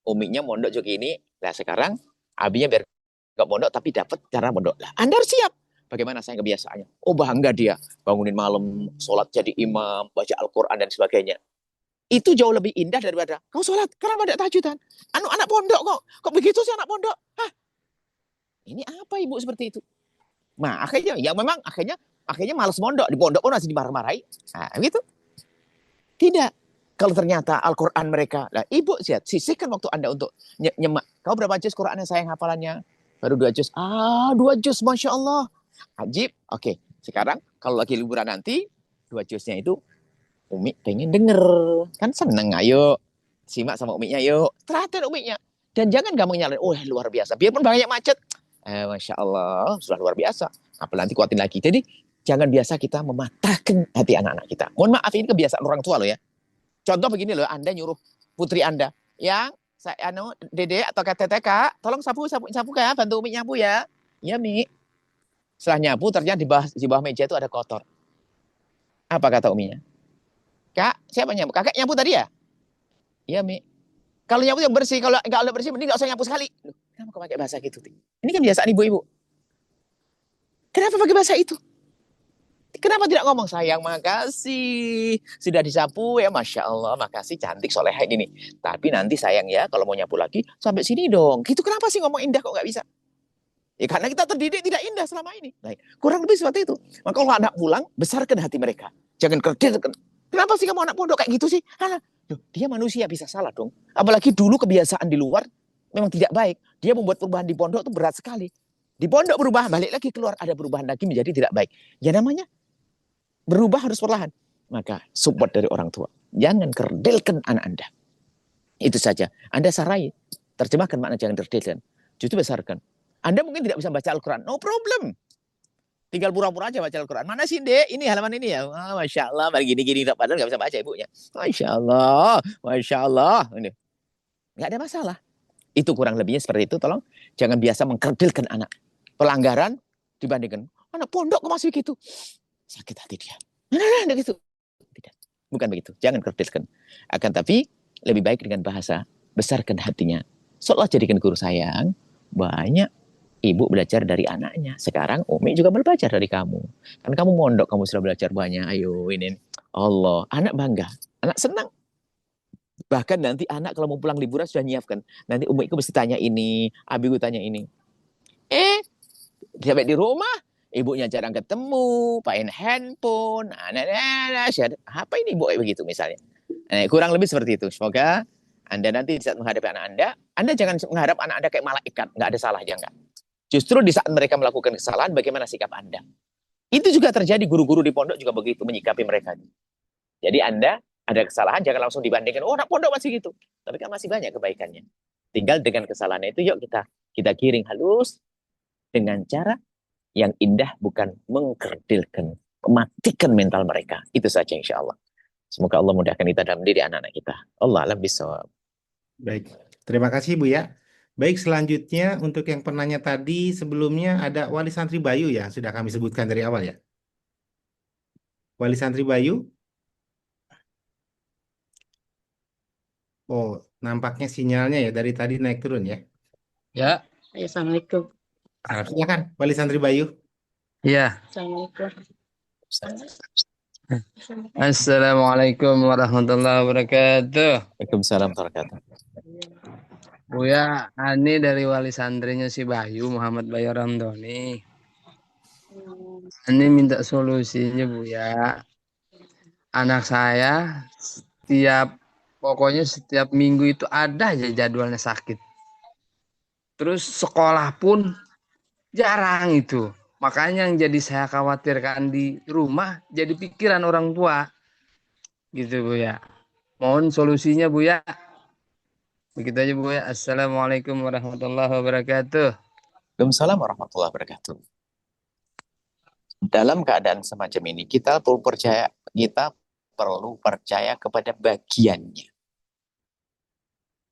umiknya mondok juga ini. Nah sekarang abinya biar nggak mondok tapi dapat cara mondok. Lah, Anda harus siap. Bagaimana saya kebiasaannya? Oh, bangga dia bangunin malam, sholat jadi imam, baca Al-Quran dan sebagainya. Itu jauh lebih indah daripada kau sholat karena pada tajudan. Anak pondok kok begitu sih anak pondok? Hah? Ini apa ibu seperti itu? Nah akhirnya ya memang akhirnya malas mondok, di pondok pun masih dimarah-marahi. Nah gitu. Tidak. Kalau ternyata Al-Quran mereka, lah ibu sisihkan waktu Anda untuk nyemak. Kau berapa juz Qurannya sayang hafalannya? Baru 2 juz. 2 juz, Masya Allah. Ajib. Oke. Sekarang kalau lagi liburan nanti, 2 juznya itu Umi pengen denger. Kan seneng, ayo. Simak sama umiknya, yuk. Teratur umiknya. Dan jangan gampang nyalain, oh luar biasa. Biarpun banyak macet. Masya Allah, sudah luar biasa. Apalagi nanti kuatin lagi. Jadi, jangan biasa kita mematahkan hati anak-anak kita. Mohon maaf, ini kebiasaan orang tua loh ya. Contoh begini loh, Anda nyuruh putri Anda, yang Dede atau Kak, tolong sapu ya, bantu Umi nyapu ya. Ya, Mi. Setelah nyapu, ternyata di bawah meja itu ada kotor. Apa kata Uminya? Kak, siapa nyapu? Kakak nyapu tadi ya? Iya, Mi. Kalau nyapu yang bersih, kalau nggak bersih, mending nggak usah nyapu sekali. Loh, kenapa kau pakai bahasa gitu? Ini kan kebiasaan ibu-ibu. Kenapa pakai bahasa itu? Kenapa tidak ngomong, sayang makasih, sudah disapu ya, Masya Allah, makasih, cantik, soleh gini. Tapi nanti sayang ya, kalau mau nyapu lagi, sampai sini dong. Gitu kenapa sih ngomong indah kok nggak bisa? Ya karena kita terdidik tidak indah selama ini. Nah, kurang lebih seperti itu. Maka kalau anak pulang, besarkan hati mereka. Jangan kerdilkan. Kenapa sih kamu anak pondok kayak gitu sih? Dia manusia, bisa salah dong. Apalagi dulu kebiasaan di luar memang tidak baik. Dia membuat perubahan di pondok itu berat sekali. Di pondok berubah, balik lagi keluar, ada perubahan lagi menjadi tidak baik. Ya namanya berubah harus perlahan. Maka support dari orang tua. Jangan kerdilkan anak Anda. Itu saja. Anda sarai. Terjemahkan makna jangan kerdilkan. Justru besarkan. Anda mungkin tidak bisa baca Al-Quran. No problem. Tinggal pura-pura aja baca Al-Quran. Mana sih, Dek? Ini halaman ini ya. Masya Allah. Gini-gini. Padahal nggak bisa baca ibunya. Masya Allah. Masya Allah. Ini. Nggak ada masalah. Itu kurang lebihnya seperti itu. Tolong. Jangan biasa mengkerdilkan anak. Pelanggaran dibandingkan. Anak pondok kok masih begitu. Sakit hati dia. Nah, gitu. Tidak. Bukan begitu. Jangan kerdilkan. Akan tapi lebih baik dengan bahasa. Besarkan hatinya. Seolah jadikan guru sayang. Banyak ibu belajar dari anaknya. Sekarang Umi juga belajar dari kamu. Kan kamu mondok, kamu sudah belajar banyak. Ayo ini. Allah. Anak bangga. Anak senang. Bahkan nanti anak kalau mau pulang liburan sudah nyiapkan. Nanti Umiku mesti tanya ini. Abiku tanya ini. Sampai di rumah. Ibunya jarang ketemu. Main handphone. Apa ini ibu begitu misalnya. Kurang lebih seperti itu. Semoga Anda nanti saat menghadapi anak Anda jangan menghadap anak Anda kayak malaikat. Nggak ada salahnya, enggak. Justru di saat mereka melakukan kesalahan, bagaimana sikap Anda? Itu juga terjadi, guru-guru di pondok juga begitu menyikapi mereka. Jadi Anda ada kesalahan, jangan langsung dibandingkan, oh anak pondok masih gitu. Tapi kan masih banyak kebaikannya. Tinggal dengan kesalahannya itu, yuk kita giring halus dengan cara yang indah, bukan mengkerdilkan, mematikan mental mereka. Itu saja insya Allah. Semoga Allah mudahkan kita dalam diri anak-anak kita. Allah alam bisawab.
Baik, terima kasih Bu ya. Baik, selanjutnya untuk yang penanya tadi sebelumnya ada Wali Santri Bayu ya, sudah kami sebutkan dari awal ya. Wali Santri Bayu. Oh, nampaknya sinyalnya ya dari tadi naik turun ya.
Ya,
Assalamualaikum.
Silakan Wali Santri Bayu.
ya.
Assalamualaikum.
Assalamualaikum warahmatullahi wabarakatuh.
Waalaikumsalam warahmatullahi wabarakatuh.
Buya, ini dari wali santrinya si Bayu, Muhammad Bayu Ramdhani. Ini minta solusinya Buya. anak saya pokoknya setiap minggu itu ada aja jadwalnya sakit. Terus sekolah pun jarang itu. Makanya yang jadi saya khawatirkan di rumah jadi pikiran orang tua. Gitu Bu ya. Mohon solusinya Bu ya. Begitu aja Bu ya. Assalamualaikum warahmatullahi wabarakatuh.
Waalaikumsalam warahmatullahi wabarakatuh. Dalam keadaan semacam ini kita perlu percaya kepada bagiannya.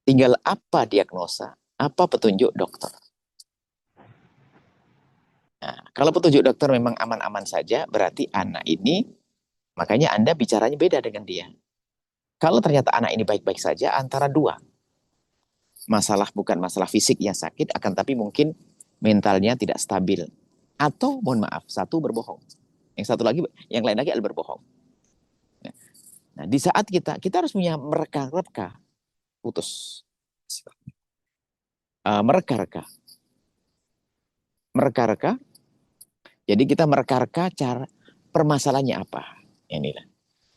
Tinggal apa diagnosa, apa petunjuk dokter. Nah, kalau petunjuk dokter memang aman-aman saja, berarti anak ini, makanya Anda bicaranya beda dengan dia. Kalau ternyata anak ini baik-baik saja, antara dua. Bukan masalah fisik yang sakit, akan tapi mungkin mentalnya tidak stabil. Atau, mohon maaf, satu berbohong. Yang lain lagi adalah berbohong. Nah, di saat kita harus punya mereka-reka. Putus. Mereka-reka. Jadi kita mereka-reka cara permasalahannya apa. Inilah.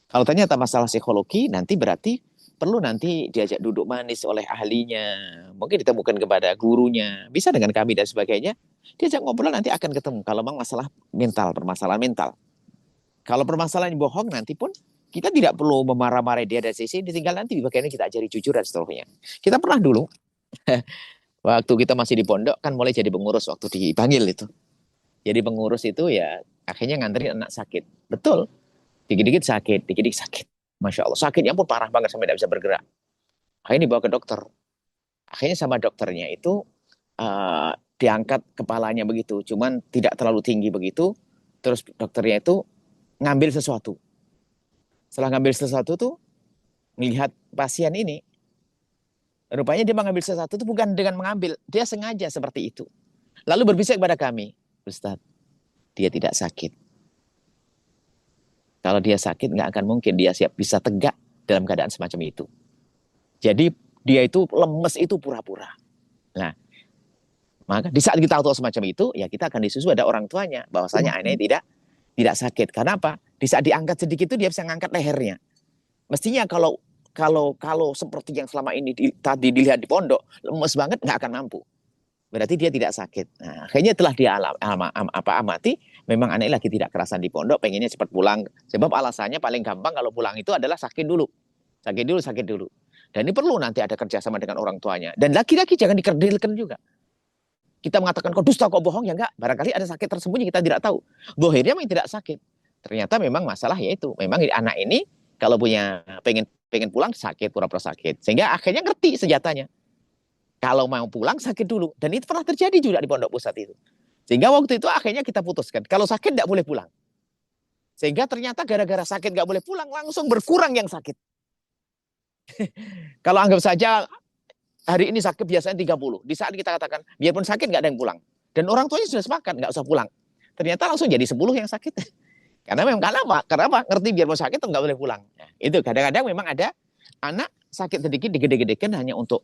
Kalau ternyata masalah psikologi, nanti berarti perlu nanti diajak duduk manis oleh ahlinya. Mungkin ditemukan kepada gurunya. Bisa dengan kami dan sebagainya. Diajak ngobrol nanti akan ketemu. Kalau memang masalah mental, permasalahan mental. Kalau permasalahan bohong nanti pun kita tidak perlu memarah-marahi dia dari sisi, tinggal nanti bagiannya kita ajari jujur dan seterusnya. Kita pernah dulu, waktu kita masih di pondok kan mulai jadi pengurus waktu dipanggil itu. Jadi pengurus itu ya akhirnya nganterin anak sakit. Betul. Dikit-dikit sakit. Masya Allah. Sakitnya pun parah banget sampai tidak bisa bergerak. Akhirnya dibawa ke dokter. Akhirnya sama dokternya itu diangkat kepalanya begitu. Cuman tidak terlalu tinggi begitu. Terus dokternya itu ngambil sesuatu. Setelah ngambil sesuatu tuh melihat pasien ini. Rupanya dia mengambil sesuatu itu bukan dengan mengambil. Dia sengaja seperti itu. Lalu berbisik kepada kami. Ustadz, dia tidak sakit. Kalau dia sakit, nggak akan mungkin dia bisa tegak dalam keadaan semacam itu. Jadi dia itu lemes itu pura-pura. Nah, maka di saat kita tahu semacam itu, ya kita akan disusul ada orang tuanya. Bahwasanya anaknya tidak sakit. Karena apa? Di saat diangkat sedikit itu dia bisa ngangkat lehernya. Mestinya kalau seperti yang selama ini tadi dilihat di pondok, lemes banget nggak akan mampu. Berarti dia tidak sakit. Nah, akhirnya telah dia amati, memang anak lagi tidak kerasan di pondok, pengennya cepat pulang. Sebab alasannya paling gampang kalau pulang itu adalah sakit dulu. Dan ini perlu nanti ada kerjasama dengan orang tuanya. Dan laki-laki jangan dikerdilkan juga. Kita mengatakan kok dusta, kok bohong, ya enggak. Barangkali ada sakit tersembunyi kita tidak tahu. Dohirnya memang tidak sakit. Ternyata memang masalah yaitu, memang anak ini kalau punya pengen pulang sakit, pura-pura sakit. Sehingga akhirnya ngerti senjatanya. Kalau mau pulang sakit dulu. Dan itu pernah terjadi juga di pondok pusat itu. Sehingga waktu itu akhirnya kita putuskan. Kalau sakit tidak boleh pulang. Sehingga ternyata gara-gara sakit nggak boleh pulang, langsung berkurang yang sakit. Kalau anggap saja hari ini sakit biasanya 30. Di saat kita katakan, biarpun sakit nggak ada yang pulang. Dan orang tuanya sudah sepakat, nggak usah pulang. Ternyata langsung jadi 10 yang sakit. Karena memang karena apa? Ngerti biarpun sakit nggak boleh pulang. Nah, itu kadang-kadang memang ada anak sakit sedikit digede-gedekan hanya untuk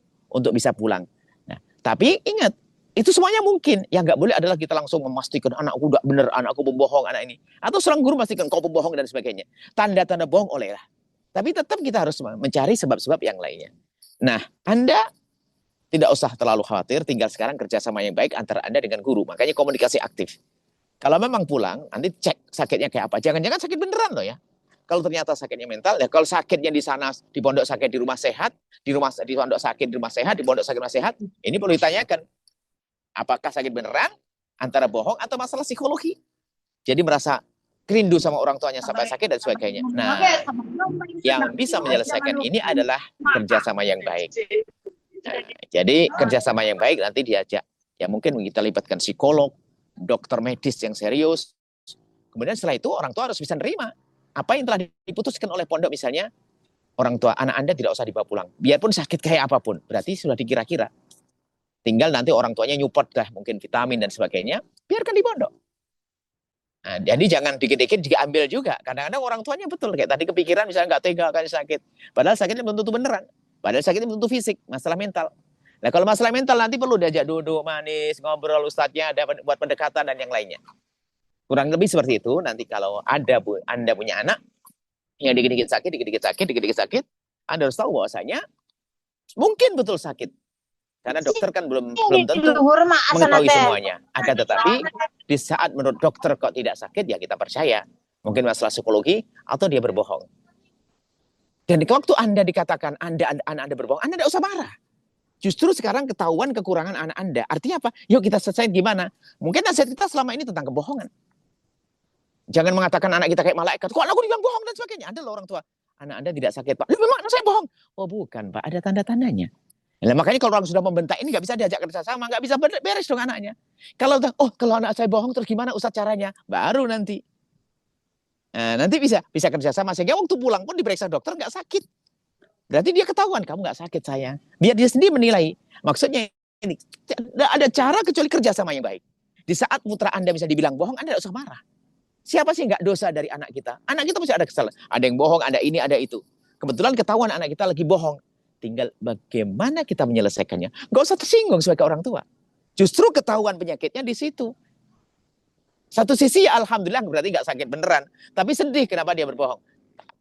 bisa pulang. Nah, tapi ingat, itu semuanya mungkin. Yang nggak boleh adalah kita langsung memastikan anakku udah benar, anakku pembohong, anak ini. Atau seorang guru memastikan kau pembohong dan sebagainya. Tanda-tanda bohong olehlah. Tapi tetap kita harus mencari sebab-sebab yang lainnya. Nah, Anda tidak usah terlalu khawatir, tinggal sekarang kerjasama yang baik antara Anda dengan guru. Makanya komunikasi aktif. Kalau memang pulang, nanti cek sakitnya kayak apa. Jangan-jangan sakit beneran loh ya. Kalau ternyata sakitnya mental, ya kalau sakitnya di sana, di pondok sakit di rumah sehat, di pondok sakit di rumah sehat, di pondok sakit rumah sehat, ini perlu ditanyakan. Apakah sakit beneran, antara bohong atau masalah psikologi. Jadi merasa rindu sama orang tuanya sampai sakit dan sebagainya. Nah, yang bisa menyelesaikan ini adalah kerjasama yang baik. Nah, jadi kerjasama yang baik nanti diajak. Ya mungkin kita libatkan psikolog, dokter medis yang serius. Kemudian setelah itu orang tua harus bisa nerima. Apa yang telah diputuskan oleh pondok misalnya, orang tua anak Anda tidak usah dibawa pulang. Biarpun sakit kayak apapun, berarti sudah dikira-kira. Tinggal nanti orang tuanya nyupport dah mungkin vitamin dan sebagainya, biarkan di pondok. Nah, jadi jangan dikit-dikit diambil juga. Kadang-kadang orang tuanya betul kayak tadi kepikiran misalnya nggak tega kan sakit. Padahal sakitnya belum tentu beneran. Padahal sakitnya belum tentu fisik, masalah mental. Nah, kalau masalah mental nanti perlu diajak duduk manis, ngobrol ustadznya, ada buat pendekatan dan yang lainnya. Kurang lebih seperti itu. Nanti kalau Anda punya anak, yang dikit-dikit sakit, Anda harus tahu bahwasanya mungkin betul sakit. Karena dokter kan belum tentu mengetahui semuanya. Akan tetapi di saat menurut dokter kok tidak sakit, ya kita percaya. Mungkin masalah psikologi atau dia berbohong. Dan waktu Anda dikatakan anak Anda berbohong, Anda tidak usah marah. Justru sekarang ketahuan kekurangan anak Anda. Artinya apa? Yuk kita selesaikan gimana? Mungkin nasihat kita selama ini tentang kebohongan. Jangan mengatakan anak kita kayak malaikat. Kok anakku dibilang bohong dan sebagainya. Ada loh orang tua. Anak Anda tidak sakit, Pak. Memang anak saya bohong. Oh bukan, Pak. Ada tanda-tandanya. Nah, makanya kalau orang sudah membentak ini nggak bisa diajak kerja sama. Nggak bisa beres dong anaknya. Kalau anak saya bohong terus gimana Ustaz caranya? Baru nanti. Nah, nanti bisa kerja sama. Sehingga waktu pulang pun diperiksa dokter nggak sakit. Berarti dia ketahuan, kamu nggak sakit sayang. Biar dia sendiri menilai. Maksudnya ini, tidak ada cara kecuali kerjasama yang baik. Di saat putra Anda bisa dibilang bohong, Anda tidak usah marah. Siapa sih nggak dosa dari anak kita? Anak kita pasti ada kesalahan. Ada yang bohong, ada ini, ada itu. Kebetulan ketahuan anak kita lagi bohong. Tinggal bagaimana kita menyelesaikannya. Nggak usah tersinggung sebagai orang tua. Justru ketahuan penyakitnya di situ. Satu sisi ya alhamdulillah berarti nggak sakit beneran. Tapi sedih kenapa dia berbohong.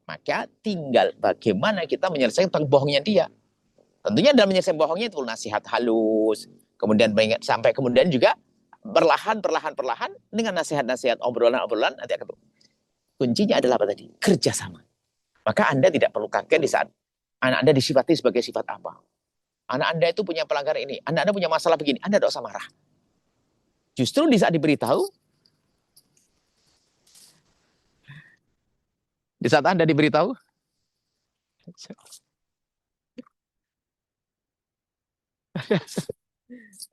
Maka tinggal bagaimana kita menyelesaikan tentang bohongnya dia. Tentunya dalam menyelesaikan bohongnya itu nasihat halus. Kemudian sampai kemudian juga perlahan dengan nasihat-nasihat obrolan nanti akan. Kuncinya adalah apa tadi? Kerjasama. Maka Anda tidak perlu kaget di saat anak Anda disifati sebagai sifat apa. Anak Anda itu punya pelanggaran ini. Anak Anda punya masalah begini. Anda tidak usah marah. Justru di saat diberitahu, di saat Anda diberitahu,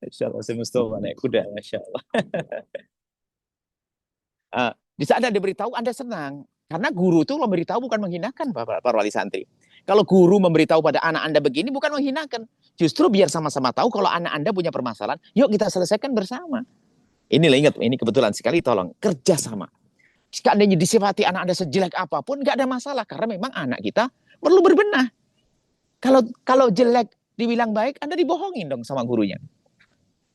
Masya Allah, saya Mustafa naik kuda, Masya Allah. Di saat Anda diberitahu, Anda senang. Karena guru itu memberitahu bukan menghinakan para wali santri. Kalau guru memberitahu pada anak Anda begini, bukan menghinakan. Justru biar sama-sama tahu kalau anak Anda punya permasalahan, yuk kita selesaikan bersama. Inilah ingat, ini kebetulan sekali, tolong, kerjasama. Jika Anda disifati anak Anda sejelek apapun, nggak ada masalah. Karena memang anak kita perlu berbenah. Kalau jelek dibilang baik, Anda dibohongin dong sama gurunya.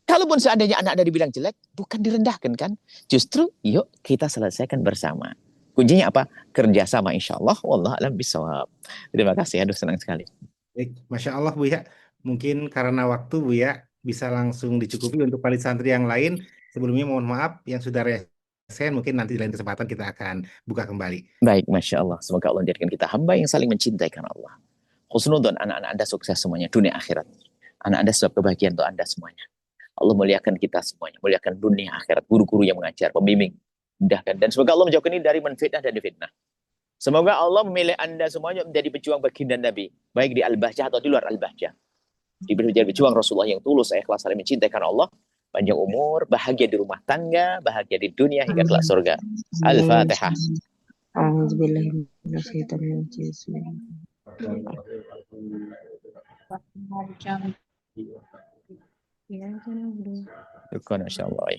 Kalaupun seandainya anak Anda dibilang jelek, bukan direndahkan kan? Justru yuk kita selesaikan bersama. Kuncinya apa? Kerjasama insya Allah. Wallahu a'lam bishawab. Terima kasih. Aduh senang sekali.
Baik, Masya Allah Bu ya. Mungkin karena waktu Bu ya, bisa langsung dicukupi untuk wali santri yang lain. Sebelumnya mohon maaf yang sudah resen, mungkin nanti di lain kesempatan kita akan buka kembali.
Baik, Masya Allah. Semoga Allah menjadikan kita hamba yang saling mencintai karena Allah. Husnudon, anak-anak Anda sukses semuanya, dunia akhirat. Anak Anda sebab kebahagiaan untuk Anda semuanya. Allah muliakan kita semuanya, muliakan dunia akhirat, guru-guru yang mengajar, pembimbing, mudahkan. Dan semoga Allah menjauhkan ini dari menfitnah dan difitnah. Semoga Allah memilih Anda semuanya menjadi pejuang baginda Nabi, baik di Al-Bahjah atau di luar Al-Bahjah. Menjadi pejuang Rasulullah yang tulus, ikhlas, saling mencintai karena Allah, panjang umur, bahagia di rumah tangga, bahagia di dunia hingga kelak surga. Al-Fatihah. Syukur, insyaallah.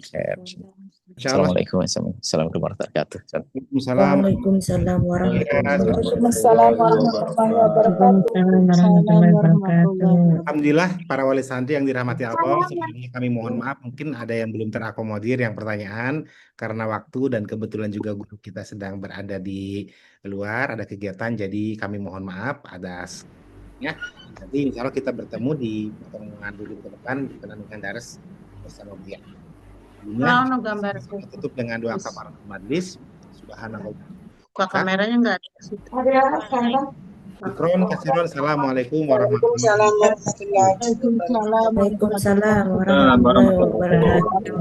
Assalamualaikum warahmatullahi wabarakatuh.
Waalaikumsalam warahmatullahi
wabarakatuh. Alhamdulillah para wali santri yang dirahmati Allah, sebelumnya kami mohon maaf mungkin ada yang belum terakomodir yang pertanyaan karena waktu dan kebetulan juga guru kita sedang berada di luar, ada kegiatan, jadi kami mohon maaf atas ya. Nanti insya Allah kita bertemu di pertemuan dulu ke depan di penandungan daras bersama dia. Tutup dengan doa kafaratul majlis. Subhanallah.
Kok kameranya enggak ada?
Syukron kasiron. Assalamualaikum warahmatullahi
wabarakatuh. Waalaikumsalam warahmatullahi wabarakatuh.